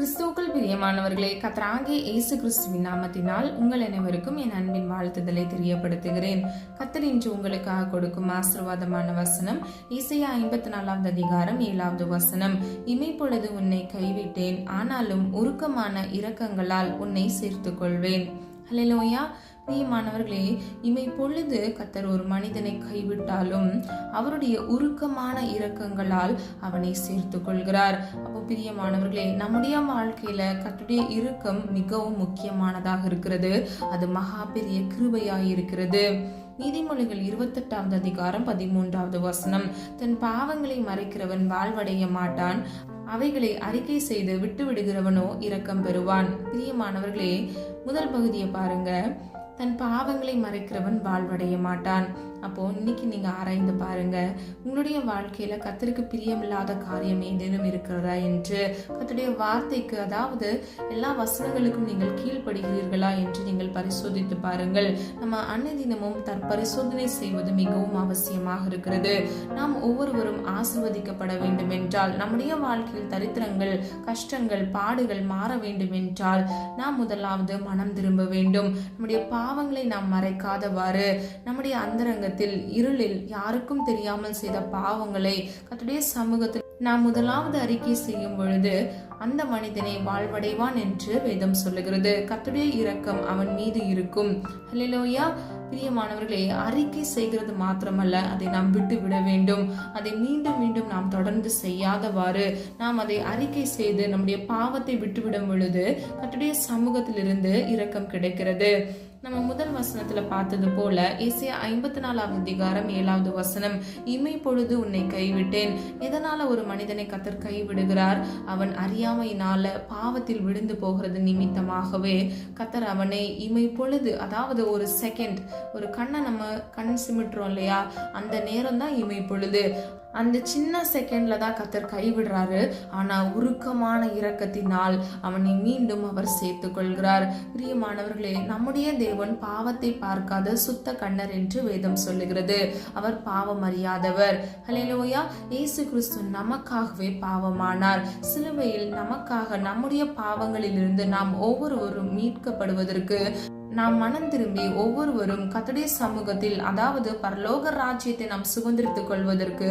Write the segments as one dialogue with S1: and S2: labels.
S1: கிறிஸ்துவுக்குள் பிரியமானவர்களே, கர்த்தராகிய இயேசு கிறிஸ்துவின் நாமத்தினால் உங்கள் அனைவருக்கும் என் அன்பின் வாழ்த்துதலை தெரியப்படுத்துகிறேன். கர்த்தர் இன்று உங்களுக்காக கொடுக்கும் ஆசீர்வாதமான வசனம் ஏசாயா 54 அதிகாரம் 7வது வசனம். இமைப்பொழுது உன்னை கைவிட்டேன், ஆனாலும் உருக்கமான இரக்கங்களால் உன்னை சேர்த்துக் கொள்வேன். ஹல்லேலூயா. பிரியமானவர்களே, இமை பொழுது கர்த்தர் ஒரு மனிதனை கைவிட்டாலும் அவருடைய உருக்கமான இரக்கங்களால் அவனை சேர்த்து கொள்கிறார். அப்போ பிரியமானவர்களே, நம்முடைய வாழ்க்கையில கர்த்தருடைய இரக்கம் மிகவும் முக்கியமானதாக இருக்கிறது. அது மகா பெரிய கிருபையாய் இருக்கிறது. நீதிமொழிகள் 28வது அதிகாரம் 13வது வசனம். தன் பாவங்களை மறைக்கிறவன் வாழ்வடைய மாட்டான், அவைகளை அறிக்கை செய்து விட்டு விடுகிறவனோ இரக்கம் பெறுவான். பிரியமானவர்களே, முதல் பகுதியை பாருங்க. தன் பாவங்களை மறைக்கிறவன் வாழ்வடைய மாட்டான். அப்போ இன்னைக்கு நீங்க ஆராய்ந்து பாருங்க, உங்களுடைய வாழ்க்கையில கர்த்தருக்கு பிரியமில்லாத காரியம் ஏதேனும் இருக்கிறதா என்று. கர்த்தருடைய வார்த்தைக்கு, அதாவது எல்லா வசனங்களுக்கும் நீங்கள் கீழ்ப்படுகிறீர்களா என்று நீங்கள் பரிசோதித்து பாருங்கள். நம்ம அன்னைதினமும் தற்பரிசோதனை செய்வது மிகவும் அவசியமாக இருக்கிறது. நாம் ஒவ்வொருவரும் ஆசீர்வதிக்கப்பட வேண்டும் என்றால், நம்முடைய வாழ்க்கையில் தரித்திரங்கள், கஷ்டங்கள், பாடுகள் மாற வேண்டும் என்றால் நாம் முதலாவது மனம் திரும்ப வேண்டும். நம்முடைய பாவங்களை நாம் மறைக்காதவாறு, நம்முடைய அந்தரங்க இருளில் யாருக்கும் தெரியாமல் செய்த பாவங்களை கர்த்தருடைய சமூகத்தில் நாம் முதலாவது அறிக்கை செய்யும் பொழுது அந்த மனிதனை வாழ்வடைவான் என்று வேதம் சொல்லுகிறது. கர்த்தருடைய இரக்கம் அவன் மீது இருக்கும். ஹல்லேலூயா. பிரியமானவர்களே, அறிக்கை செய்கிறது மாத்திரமல்ல, அதை நாம் விட்டு விட வேண்டும். அதை மீண்டும் மீண்டும் நாம் தொடர்ந்து செய்யாதவாறு நாம் அதை அறிக்கை செய்து நம்முடைய பாவத்தை விட்டுவிடும் பொழுது கர்த்தருடைய சமூகத்திலிருந்து இரக்கம் கிடைக்கிறது. நம்ம முதல் வசனத்துல பார்த்தது போல ஏசாயா 54வது அதிகாரம் 7வது வசனம். இமை பொழுது உன்னை கைவிட்டேன். எதனால ஒரு மனிதனை கர்த்தர் கைவிடுகிறார்? அவன் அறியாமையினால பாவத்தில் விழுந்து போகிறது நிமித்தமாகவே கர்த்தர் அவனை இமை பொழுது, அதாவது ஒரு செகண்ட், ஒரு கண்ணை நம்ம கண் சிமிட்டுறோம் இல்லையா, அந்த நேரம் தான் இமை பொழுது. அந்த சின்ன செகண்ட்ல தான் கர்த்தர் கைவிடுறாரு. ஆனா உருக்கமான இரக்கத்தினால் அவனை மீண்டும் அவர் சேர்த்துக் கொள்கிறார். பிரியமானவர்களே, நம்முடைய தேவன் பாவத்தை பார்க்காத சுத்த கண்ணர் என்று வேதம் சொல்லுகிறது. அவர் பாவம் அறியாதவர். ஹல்லேலூயா. இயேசு கிறிஸ்து நமக்காகவே பாவமானார். சிலுவையில் நமக்காக நம்முடைய பாவங்களிலிருந்து நாம் ஒவ்வொருவரும் மீட்கப்படுவதற்கு நாம் மனம் திரும்பி ஒவ்வொருவரும் கர்த்தருடைய சமூகத்தில், அதாவது பரலோக ராஜ்யத்தை நாம் சுதந்திரித்துக் கொள்வதற்கு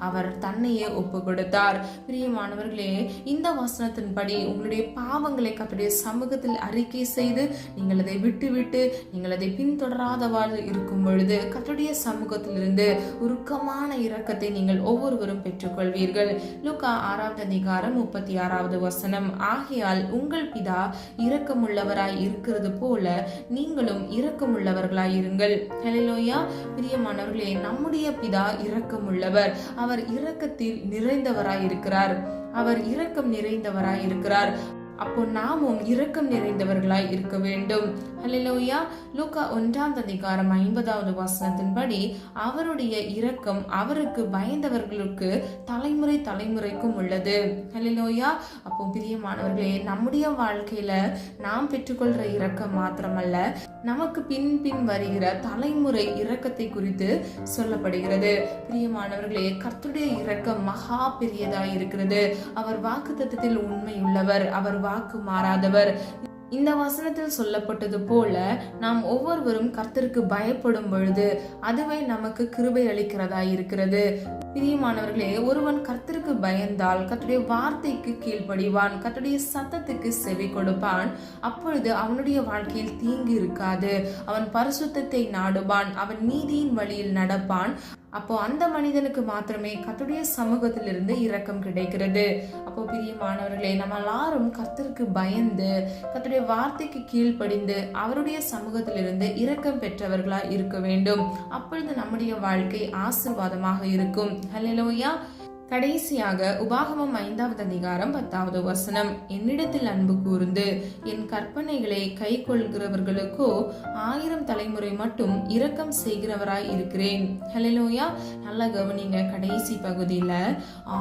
S1: அவர் தன்னையே ஒப்பு கொடுத்தார். பிரியமானவர்களே, இந்த வசனத்தின்படி உங்களுடைய பாவங்களை கர்த்தருடைய சமூகத்தில் அறிக்கை செய்து நீங்கள் அதை விட்டுவிட்டு நீங்கள் அதை பின்தொடராதவாறு இருக்கும் பொழுது கர்த்தருடைய சமூகத்திலிருந்து உருக்கமான இரக்கத்தை நீங்கள் ஒவ்வொருவரும் பெற்றுக்கொள்வீர்கள். லூக்கா 6வது அதிகாரம் 36வது வசனம். ஆகையால் உங்கள் பிதா இரக்கமுள்ளவராய் இருக்கிறது போல நீங்களும் இரக்கமுள்ளவர்களாயிருங்கள். ஹல்லேலூயா. பிரியமானவர்களே, நம்முடைய பிதா இரக்கமுள்ளவர். அவர் இரக்கத்தில் நிறைந்தவராய் இருக்கிறார். அவர் இரக்கம் நிறைந்தவராய் இருக்கிறார். அப்போ நாமும் இரக்கம் நிறைந்தவர்களாய் இருக்க வேண்டும். ஹல்லேலூயா. லூக்கா 1வது அதிகாரம் 50வது வசனத்தின்படி அவருடைய இரக்கம் அவருக்கு பயந்தவர்களுக்கு தலைமுறை தலைமுறைக்கும் உள்ளது. ஹல்லேலூயா. அப்போ பிரியமானவர்களே, நம்முடைய வாழ்க்கையில நாம் பெற்றுக்கொள்ற இரக்கம் மாத்திரமல்ல, நமக்கு பின் பின் வருகிற தலைமுறை இரக்கத்தை குறித்து சொல்லப்படுகிறது. பிரியமானவர்களே, கர்த்தருடைய இரக்கம் மகா பெரியதாய் இருக்கிறது. அவர் வாக்குத்தத்தத்தில் உண்மை உள்ளவர். அவர் வாக்கு மாறாதவர். இந்த வசனத்தில் சொல்லப்பட்டது போல நாம் ஒவ்வொருவரும் கர்த்தருக்கு பயப்படும் பொழுது அதுவே நமக்கு கிருபை அளிக்கிறதா இருக்கிறது. பிரியமானவர்களே, ஒருவன் கர்த்தருக்கு பயந்தால் கர்த்தருடைய வார்த்தைக்கு கீழ்ப்படிவான், கர்த்தருடைய சத்தத்துக்கு செவி கொடுப்பான். அப்பொழுது அவனுடைய வாழ்க்கையில் தீங்கு இருக்காது. அவன் பரிசுத்தத்தை நாடுவான், அவன் நீதியின் வழியில் நடப்பான். அப்போ அந்த மனிதனுக்கு மாத்திரமே கர்த்தருடைய சமூகத்திலிருந்து இரக்கம் கிடைக்கிறது. அப்போ பிரியமானவர்களே, நம்ம எல்லாரும் கர்த்தருக்கு பயந்து கர்த்தருடைய வார்த்தைக்கு கீழ்ப்படிந்து அவருடைய சமூகத்திலிருந்து இரக்கம் பெற்றவர்களா இருக்க வேண்டும். அப்பொழுது நம்முடைய வாழ்க்கை ஆசீர்வாதமாக இருக்கும். ஹல்லேலூயா. கடைசியாக உபாகமம் 5வது அதிகாரம் 10வது வசனம். என்னிடத்தில் அன்பு கூர்ந்து என் கற்பனைகளை கை கொள்கிறவர்களுக்கோ 1000 தலைமுறை மட்டும் இரக்கம் செய்கிறவராய் இருக்கிறேன். ஹல்லேலூயா. நல்லா கவனிங்க, கடைசி பகுதியில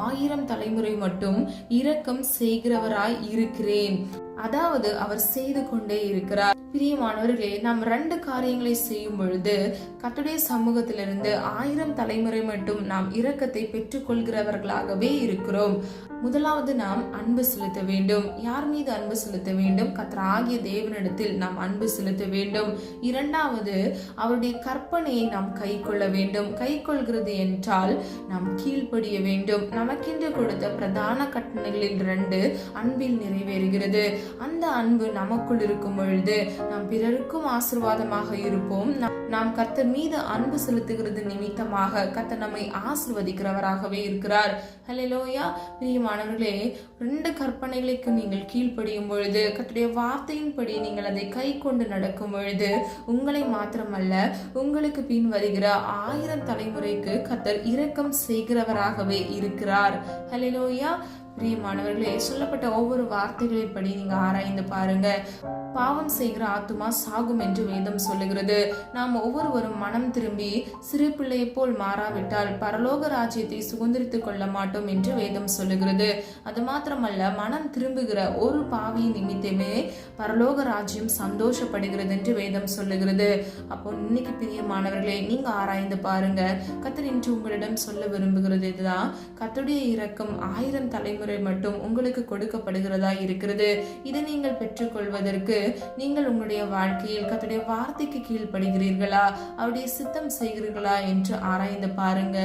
S1: 1000 தலைமுறை மட்டும் இரக்கம் செய்கிறவராய் இருக்கிறேன். அதாவது அவர் செய்து கொண்டே இருக்கிறார். பிரியமானவர்களே, நாம் 2 காரியங்களை செய்யும் பொழுது கர்த்தருடைய சமூகத்திலிருந்து 1000 தலைமுறை மட்டும் நாம் இரக்கத்தை பெற்றுக் கொள்கிறவர்களாகவே இருக்கிறோம். முதலாவது நாம் அன்பு செலுத்த வேண்டும். யார் மீது அன்பு செலுத்த வேண்டும்? கர்த்தராகிய தேவனிடத்தில் நாம் அன்பு செலுத்த வேண்டும். இரண்டாவது, அவருடைய கற்பனையை நாம் கை கொள்ள வேண்டும். கை கொள்கிறது என்றால் நாம் கீழ்ப்படிய வேண்டும். நமக்கென்று கொடுத்த பிரதான கட்டளைகளில் 2 அன்பில் நிறைவேறுகிறது. அந்த அன்பு நமக்குள் இருக்கும் பொழுது நாம் பிறருக்கும் ஆசீர்வாதமாக இருப்போம். நாம் கர்த்தர் மீது அன்பு செலுத்துகிறது நிமித்தமாக கர்த்தர் நம்மை ஆசீர்வதிக்கிறவராகவே இருக்கிறார். ஹல்லேலூயா. பிரியமானவர்களே, 2 கற்பனைகளுக்கு நீங்கள் கீழ்ப்படியும் பொழுது, கர்த்தருடைய வார்த்தையின்படி நீங்கள் அதை கை கொண்டு நடக்கும் பொழுது, உங்களை மாத்திரமல்ல, உங்களுக்கு பின் வருகிற 1000 தலைமுறைக்கு கர்த்தர் இரக்கம் செய்கிறவராகவே இருக்கிறார். ஹல்லேலூயா. பிரியமானவர்களே, சொல்லப்பட்ட ஒவ்வொரு வார்த்தைகளின் படி நீங்க ஆராய்ந்து பாருங்க. பாவம் செய்கிற ஆத்துமா சாகும் என்று வேதம் சொல்லுகிறது. நாம் ஒவ்வொருவரும் மனம் திரும்பி சிறு பிள்ளையை போல் மாறாவிட்டால் பரலோக ராஜ்யத்தை சுதந்திரித்துக் கொள்ள மாட்டோம் என்று வேதம் சொல்லுகிறது. அது மாத்திரமல்ல, மனம் திரும்புகிற ஒரு பாவியின் நிமித்தமே பரலோக ராஜ்யம் சந்தோஷப்படுகிறது என்று வேதம் சொல்லுகிறது. அப்போ இன்னைக்கு பிரியமானவர்களே, நீங்க ஆராய்ந்து பாருங்க. கர்த்தர் இன்று உங்களிடம் சொல்ல விரும்புகிறது இதுதான். கர்த்தருடைய இரக்கம் 1000 தலைமுறை மட்டும் உங்களுக்கு கொடுக்கப்படுகிறதா இருக்கிறது. இதை நீங்கள் பெற்றுக்கொள்வதற்கு நீங்கள் உங்களுடைய வாழ்க்கையில் கர்த்தருடைய வார்த்தைக்கு கீழ்ப்படுகிறீர்களா, அவருடைய சித்தம் செய்கிறீர்களா என்று ஆராய்ந்து பாருங்க.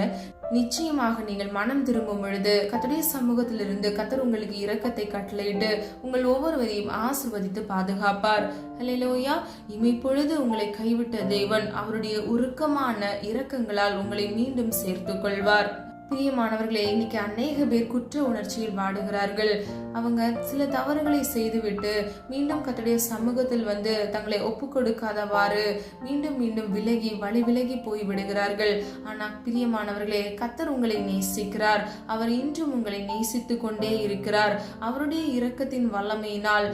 S1: நிச்சயமாக நீங்கள் மனம் திரும்பும் பொழுது கர்த்தருடைய சமூகத்திலிருந்து கர்த்தர் உங்களுக்கு இரக்கத்தை கட்டளையிட்டு உங்கள் ஒவ்வொருவரையும் ஆசீர்வதித்து பாதுகாப்பார். ஹல்லேலூயா. இமைப்பொழுது உங்களை கைவிட்ட தேவன் அவருடைய உருக்கமான இரக்கங்களால் உங்களை மீண்டும் சேர்த்துக் கொள்வார். பிரியமானவர்களே, இன்னைக்கு அநேக பேர் குற்ற உணர்ச்சியில் வாடுகிறார்கள். அவங்க சில தவறுகளை செய்துவிட்டு மீண்டும் கர்த்தருடைய சமூகத்தில் வந்து தங்களை ஒப்பு கொடுக்காதவாறு மீண்டும் மீண்டும் வழி விலகி போய் விடுகிறார்கள். ஆனா பிரியமானவர்களே, கர்த்தர் உங்களை நேசிக்கிறார். அவர் இன்றும் உங்களை நேசித்து கொண்டே இருக்கிறார். அவருடைய இரக்கத்தின் வல்லமையினால்,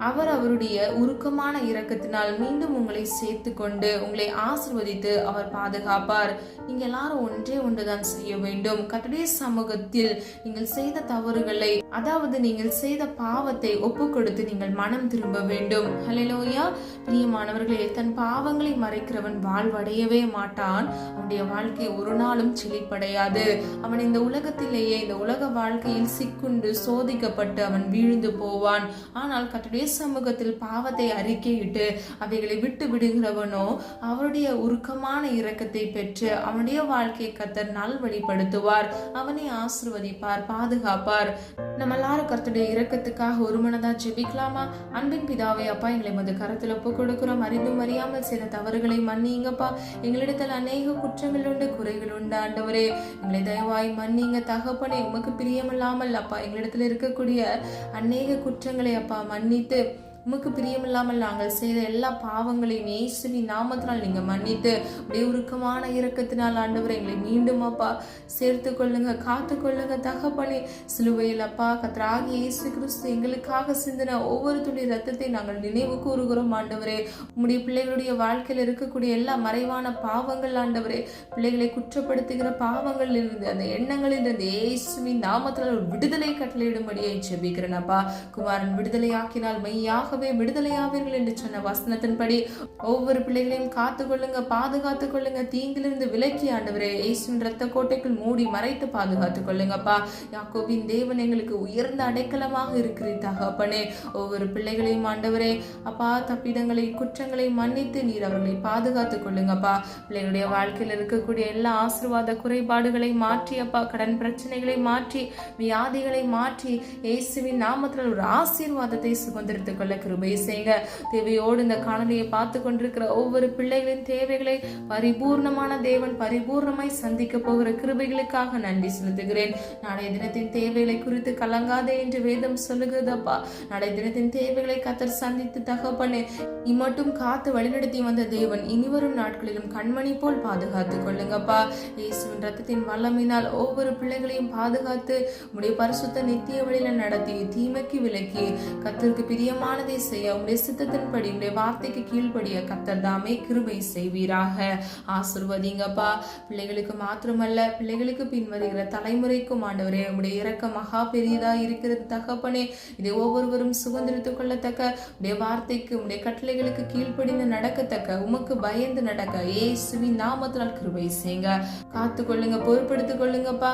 S1: அவருடைய உருக்கமான இரக்கத்தினால் மீண்டும் உங்களை சேர்த்து கொண்டு உங்களை ஆசீர்வதித்து அவர் பாதுகாப்பார். நீங்க எல்லாரும் ஒன்றுதான் செய்ய வேண்டும். கர்த்தருடைய சமூகத்தில் நீங்கள் செய்த தவறுகளை, அதாவது நீங்கள் செய்த பாவத்தை ஒப்பு கொடுத்து நீங்கள் மனம் திரும்ப வேண்டும். ஹல்லேலூயா. பிரியமானவர்களே, தன் பாவங்களை மறைக்கிறவன் வாழ்வடையவே மாட்டான். அவனுடைய வாழ்க்கை ஒரு நாளும் செழிப்படையாது. அவன் இந்த உலகத்திலேயே, இந்த உலக வாழ்க்கையில் சிக்குண்டு சோதிக்கப்பட்டு அவன் வீழ்ந்து போவான். ஆனால் கர்த்தருடைய சமூகத்தில் பாவத்தை அறிக்கையிட்டு அவைகளை விட்டு விடுகிறவனோ அவருடைய உருக்கமான இரக்கத்தை பெற்று அவனுடைய வாழ்க்கையை கர்த்தர் நல்வழிப்படுத்துவார். அவனை ஆசீர்வதிப்பார், பாதுகாப்பார். நம்ம எல்லாரும் கர்த்தருடைய இரக்கத்துக்காக ஒரு மனதா ஜெபிக்கலாமா? அன்பின் பிதாவே, அப்பா, எங்களை மது கரத்தில் ஒப்பு கொடுக்கிறோம். அறிந்தும் அறியாமல் செய்த தவறுகளை மன்னிங்கப்பா. எங்களிடத்தில் அநேக குற்றங்கள் உண்டு, குறைகள் உண்டு. ஆண்டவரே, எங்களை தயவாய் மன்னிங்க தகப்பனே. உமக்கு பிரியமில்லாமல் அப்பா எங்களிடத்தில் இருக்கக்கூடிய அநேக குற்றங்களை அப்பா மன்னித்து, உமக்கு பிரியமில்லாமல் நாங்கள் செய்த எல்லா பாவங்களையும் இயேசுவின் நாமத்தினால் நீங்க மன்னித்து அப்படியே உருக்கமான இரக்கத்தினால் ஆண்டவரை எங்களை மீண்டும் அப்பா சேர்த்து கொள்ளுங்க, காத்து கொள்ளுங்க தகப்பனே. சிலுவையில் அப்பா கர்த்தராகிய இயேசு கிறிஸ்து எங்களுக்காக சிந்தின ஒவ்வொரு துளி ரத்தத்தை நாங்கள் நினைவு கூறுகிறோம் ஆண்டவரே. உம்முடைய பிள்ளைகளுடைய வாழ்க்கையில் இருக்கக்கூடிய எல்லா மறைவான பாவங்கள் ஆண்டவரே, பிள்ளைகளை குற்றப்படுத்துகிற பாவங்கள் இருந்து, அந்த எண்ணங்களில் இருந்து இயேசுவின் நாமத்தினால் ஒரு விடுதலை கட்டளையிடும்படியை ஜெபிக்கிறேன் அப்பா. குமாரன் விடுதலை ஆக்கினால் மெய்யாக விடுதலையாவீர்கள் என்று சொன்ன வசனத்தின்படி ஒவ்வொரு பிள்ளைகளையும் காத்து கொள்ளுங்க, பாதுகாத்து கொள்ளுங்க. தீங்கிலிருந்து விலக்கி ஆண்டவரே இயேசுவின் இரத்த கோட்டைக்குள் மூடி மறைத்து பாதுகாத்து கொள்ளுங்கப்பா. யாக்கோபின் தேவன் எங்களுக்கு உயர்ந்த அடைக்கலமாக இருக்கிறீர் தகப்பனே. ஒவ்வொரு பிள்ளைகளையும் ஆண்டவரே அப்பா தப்பிடங்களை, குற்றங்களை மன்னித்து நீர் அவர்களை பாதுகாத்து கொள்ளுங்கப்பா. பிள்ளைகளுடைய வாழ்க்கையில் இருக்கக்கூடிய எல்லா ஆசீர்வாத குறைபாடுகளை மாற்றி அப்பா, கடன் பிரச்சனைகளை மாற்றி, வியாதிகளை மாற்றி, இயேசுவின் நாமத்தில் ஒரு ஆசீர்வாதத்தை சுதந்திரித்துக் கொள்ள கிருபை செய்யுங்க. தேவையோடு இந்த காணொலியை பார்த்து கொண்டிருக்கிற ஒவ்வொரு பிள்ளைகளின் தேவைகளை பரிபூர்ணமான தேவன் பரிபூர்ணமாய் சந்திக்க போகிற கிருபைகளுக்காக நன்றி செலுத்துகிறேன். நாளைய தினத்தின் தேவைகளை குறித்து கலங்காதே என்று வேதம் சொல்லுகிறதப்பா. நாளைய தினத்தின் தேவைகளை கர்த்தர் சந்தித்து தகப்பனே இம்மட்டும் காத்து வழிநடத்தி வந்த தேவன் இனிவரும் நாட்களிலும் கண்மணி போல் பாதுகாத்துக் கொள்ளுங்கப்பா. இயேசுவின் ரத்தத்தின் வல்லமையினால் ஒவ்வொரு பிள்ளைகளையும் பாதுகாத்து உடைய பரிசுத்த நித்திய வழியில நடத்தி தீமைக்கு விலக்கி கர்த்தருக்கு பிரியமானதை ஆளுகை செய்ய உங்களுடைய சித்தத்தின்படி உங்களுடைய வார்த்தைக்கு கீழ்ப்படிய கர்த்தர் தாமே கிருபை செய்வீராக. ஆசீர்வதிங்கப்பா. பிள்ளைகளுக்கு மாத்திரமல்ல, பிள்ளைகளுக்கு பின் வருகிற தலைமுறைக்கும் ஆண்டவரே உடைய இரக்கம் மகா பெரியதா இருக்கிறது தகப்பனே. இதை ஒவ்வொருவரும் சுதந்திரித்துக் கொள்ளத்தக்க உடைய வார்த்தைக்கு உடைய கட்டளைகளுக்கு கீழ்ப்படிந்து நடக்கத்தக்க உமக்கு பயந்து நடக்க இயேசுவின் நாமத்தினால் கிருபை செய்யுங்க. காத்து கொள்ளுங்க, பொறுப்படுத்திக் கொள்ளுங்கப்பா.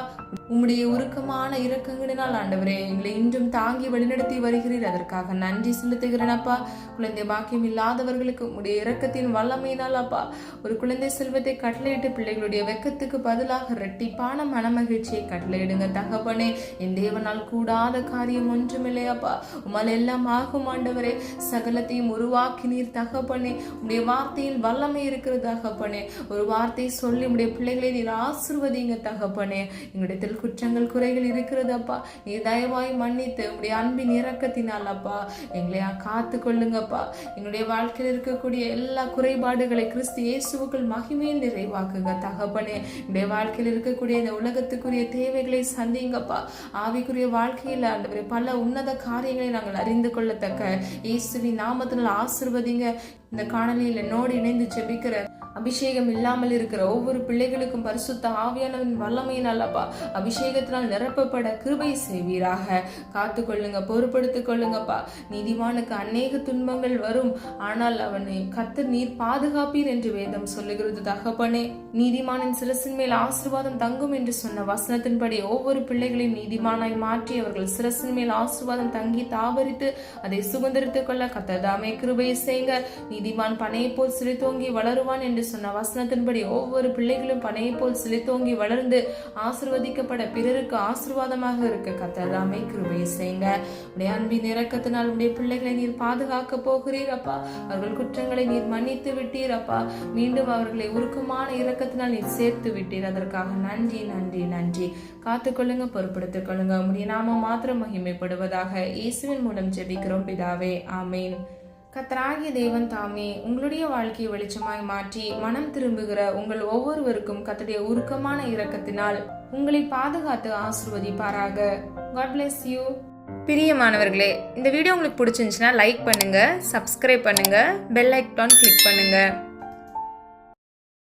S1: உம்முடைய உருக்கமான இரக்கங்களினால் ஆண்டவரே எங்களை இன்றும் தாங்கி வழிநடத்தி வருகிறீர். அதற்காக நன்றி செலுத்துகிறேனப்பா. குழந்தை பாக்கியம் இல்லாதவர்களுக்கு உம்முடைய இரக்கத்தின் வல்லமையினால் அப்பா ஒரு குழந்தை செல்வத்தை கட்டளையிட்டு பிள்ளைகளுடைய வெக்கத்துக்கு பதிலாக இரட்டிப்பான மனமகிழ்ச்சியை கட்டளையிடுங்க தகப்பனே. என் தேவனால் கூடாத காரியம் ஒன்றுமில்லையாப்பா. உம்மால் எல்லாம் ஆகும் ஆண்டவரே. சகலத்தையும் உருவாக்கினீர் தகப்பனே. உடைய வார்த்தையில் வல்லமை இருக்கிறது தகப்பனே. ஒரு வார்த்தையை சொல்லி உடைய பிள்ளைகளை நீர் ஆசீர்வதிங்க தகப்பனே. எங்களிடத்தில் குற்றங்கள் குறைகள் இருக்கிறது அப்பா. நீ தயவாய் மன்னித்து உடைய அன்பின் இரக்கத்தினால் அப்பா எங்களை காத்து கொள்ளுங்கப்பா. எங்களுடைய வாழ்க்கையில் இருக்கக்கூடிய எல்லா குறைபாடுகளை கிறிஸ்து இயேசுவுக்குள் மகிமையில் நிறைவாக்குங்க தகப்பனே. என்னுடைய வாழ்க்கையில் இருக்கக்கூடிய இந்த உலகத்துக்குரிய தேவைகளை சந்திங்கப்பா. ஆவிக்குரிய வாழ்க்கையில் ஆண்டவரே பல உன்னத காரியங்களை நாங்கள் அறிந்து கொள்ளத்தக்க இயேசுவின் நாமத்தினால் ஆசீர்வதிங்க. இந்த காணொலியில் என்னோடு இணைந்து ஜெபிக்கிற அபிஷேகம் இல்லாமல் இருக்கிற ஒவ்வொரு பிள்ளைகளுக்கும் பரிசுத்த ஆவியானவன் வல்லமையினால் அப்பா அபிஷேகத்தினால் நிரப்பப்பட கிருபை செய்வீராக. காத்து கொள்ளுங்க, பொறுப்படுத்திக் கொள்ளுங்கப்பா. நீதிமானுக்கு அநேக துன்பங்கள் வரும், ஆனால் அவனை கர்த்தர் நீர் பாதுகாப்பீர் என்று வேதம் சொல்லுகிறது தகப்பனே. நீதிமானின் சிரசின் மேல் ஆசீர்வாதம் தங்கும் என்று சொன்ன வசனத்தின்படி ஒவ்வொரு பிள்ளைகளையும் நீதிமானாய் மாற்றி அவர்கள் சிரசின் மேல் ஆசீர்வாதம் தங்கி தாபரித்து அதை சுதந்திரித்துக் கொள்ள கர்த்தர் தாமே கிருபை செய்யுங்க. நீதிமான் பனையை போல் சிறைத்தோங்கி வளருவான் என்று சொன்ன வசனத்தின்படி ஒவ்வொரு பிள்ளைகளும் பனையை போல் சிலைத்தோங்கி வளர்ந்து ஆசீர்வதிக்கப்பட பிறருக்கு ஆசீர்வாதமாக இருக்க கர்த்தர் தாமே கிருபை செய்யுங்க. உடைய அன்பின் இரக்கத்தினால் உடைய பிள்ளைகளை நீர் பாதுகாக்க போகிறீர் அப்பா. அவர்கள் குற்றங்களை நீர் மன்னித்து விட்டீர் அப்பா. மீண்டும் அவர்களை உருக்கமான இரக்கத்தினால் நீர் சேர்த்து விட்டீர். அதற்காக நன்றி நன்றி நன்றி. காத்துக்கொள்ளுங்க, பொறுப்படுத்திக் கொள்ளுங்க. உடைய நாமம் மாத்திரம் மகிமைப்படுவதாக. இயேசுவின் மூலம் ஜெபிக்கிறோம் பிதாவே, ஆமேன். கர்த்தராகிய தேவன் தாமே உங்களுடைய வாழ்க்கையை வெளிச்சமாய் மாற்றி மனம் திரும்புகிற உங்கள் ஒவ்வொருவருக்கும் கர்த்தருடைய உருக்கமான இரக்கத்தினால் உங்களை பாதுகாத்து ஆசீர்வதிப்பாராக. God bless you. பிரியமானவர்களே, இந்த வீடியோ உங்களுக்கு பிடிச்சிருந்துச்சுன்னா லைக் பண்ணுங்க, சப்ஸ்கிரைப் பண்ணுங்க, பெல் ஐகான் கிளிக் பண்ணுங்க.